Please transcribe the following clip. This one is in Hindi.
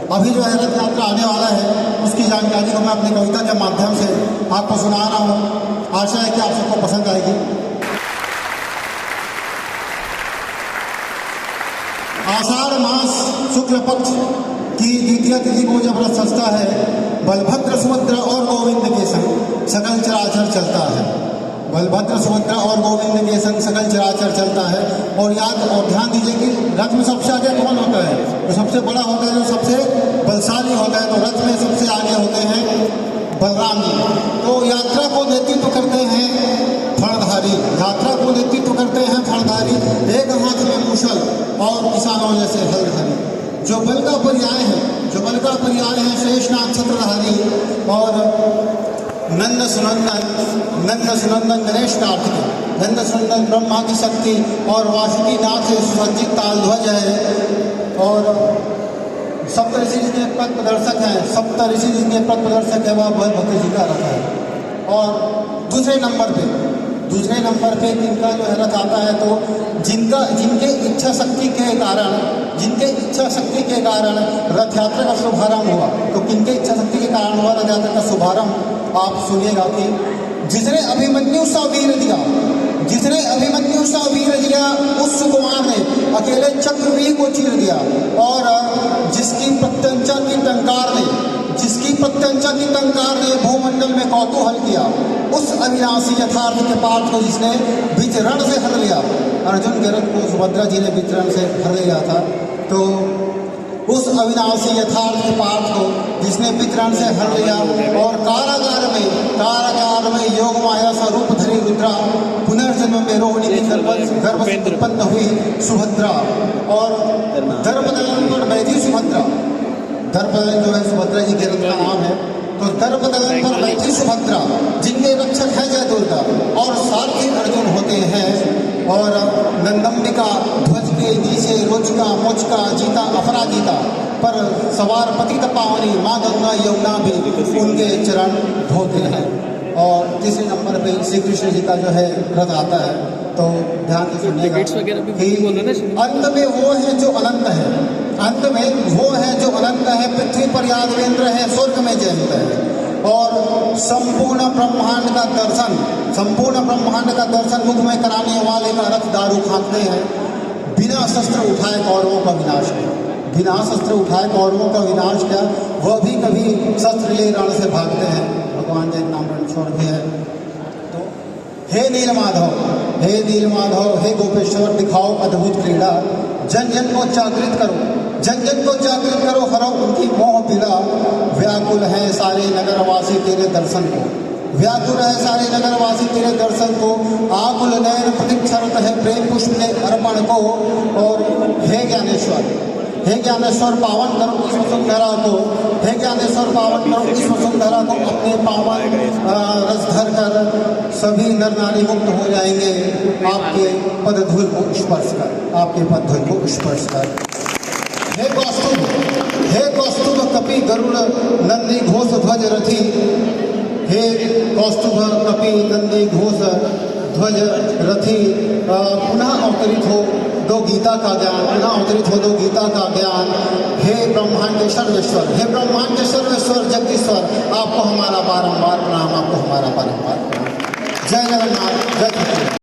अभी जो है रथ यात्रा आने वाला है, उसकी जानकारी को मैं अपनी कविता के माध्यम से आपको सुना रहा हूँ। आशा है कि आप सबको पसंद आएगी। आषाढ़ मास शुक्ल पक्ष की द्वितीय तिथि को जब रथ सजता है, बलभद्र सुभद्रा और गोविंद के संग सकल चराचर चलता है। बलभद्र सुभद्रा और गोविंद के संग सकल चराचर चलता है। और याद और ध्यान दीजिए कि रथ में सबसे आगे कौन होता है? जो सबसे बड़ा होता है, जो सबसे बलशाली होता है। तो रथ में सबसे आगे होते हैं बलराम जी। तो यात्रा को नेतृत्व करते हैं फणधारी, यात्रा को नेतृत्व करते हैं फणधारी। एक हाथ में मूसल और किसानों जैसे हलधारी। जो बल का पर्याय है, जो बल का पर्याय है शेषनाग छत्रधारी और नंद सुनंदन गणेश कार्तिक, नंद सुनंदन ब्रह्मा की शक्ति और वासुकी नाथ से सुसज्जित ताल ध्वज है। और सप्तऋषि जिनके पथ प्रदर्शक हैं, सप्तऋषि जिनके पथ प्रदर्शक है, वह बलभद्र जी का रथ है। और दूसरे नंबर पे जिनका जो है रथ आता है, तो जिनके इच्छा शक्ति के कारण रथ यात्रा का शुभारंभ हुआ। तो किनके इच्छा शक्ति के कारण हुआ रथ यात्रा का शुभारंभ? आप सुनिएगा कि जिसने अभिमन्यु सा वीर दिया उस सुकुमार ने अकेले चक्रव्यूह को चीर दिया। और जिसकी प्रत्यंचा की टंकार ने भूमंडल में कौतूहल किया, उस अविनाशी यथार्थ के पाठ को जिसने बीच रण से हर लिया। अर्जुन के रथ को सुभद्रा जी ने बीच रण से हर लिया था। तो उस अविनाशी यथार्थ के पाठ को जिसने वितरण से हर लिया। और कारागार में योग माया स्वरूप धरी रुद्रा, पुनर्जन्म में रोहिणी की गर्भ से उत्पन्न हुई सुभद्रा। और दर्पदलन पर बैठी सुभद्रा, दर्पदलन जो है सुभद्रा जी के रथ का नाम है। तो दर्पदलन पर बैठी सुभद्रा, जिनके रक्षक है जय दुर्गा और सारथी अर्जुन होते हैं। और नंदम्बिका ध्वज के नीचे रोचका मोचका जीता अपराजिता पर सवार पतित पावनी माँ गंगा यमुना भी उनके चरण धोते हैं। और तीसरे नंबर पे श्री कृष्ण जी का जो है रथ आता है। तो ध्यान से सुनिएगा कि अंत में वो है जो अनंत है, अंत में वो है जो अनंत है, पृथ्वी पर यादवेंद्र है, स्वर्ग में जयंत है। और संपूर्ण ब्रह्मांड का दर्शन मुख में कराने वाले का रथ दारू खाते हैं। बिना शस्त्र उठाए कौरवों का विनाश है, बिना शस्त्र उठाए कौरवों का विनाश क्या, वह भी कभी शस्त्र ले रण से भागते हैं। भगवान जय नाम रण छोड़ दिया है। तो हे नीलमाधव, हे गोपेश्वर, दिखाओ अद्भुत क्रीड़ा। जन जन को जागृत करो, हरो उनकी मोह पीड़ा। व्याकुल है सारे नगरवासी तेरे दर्शन को, आकुल नयन प्रतीक्षारत है प्रेम पुष्प ने अर्पण को। और हे ज्ञानेश्वर पावन करो इस वसुंधरा को, अपने पावन रस धर कर सभी नर नारी मुक्त हो जाएंगे आपके पद धूल को स्पर्श कर। हे कौस्तुभ कपि गरुड़ नंदी घोष ध्वज रथी, हे कौस्तुभ कपि नंदी घोष ध्वज रथी। पुनः अवतरित हो दो गीता का ज्ञान। हे ब्रह्मांड के सर्वेश्वर जगदीश्वर, आपको हमारा बारंबार प्रणाम। जय जगन्नाथ, जय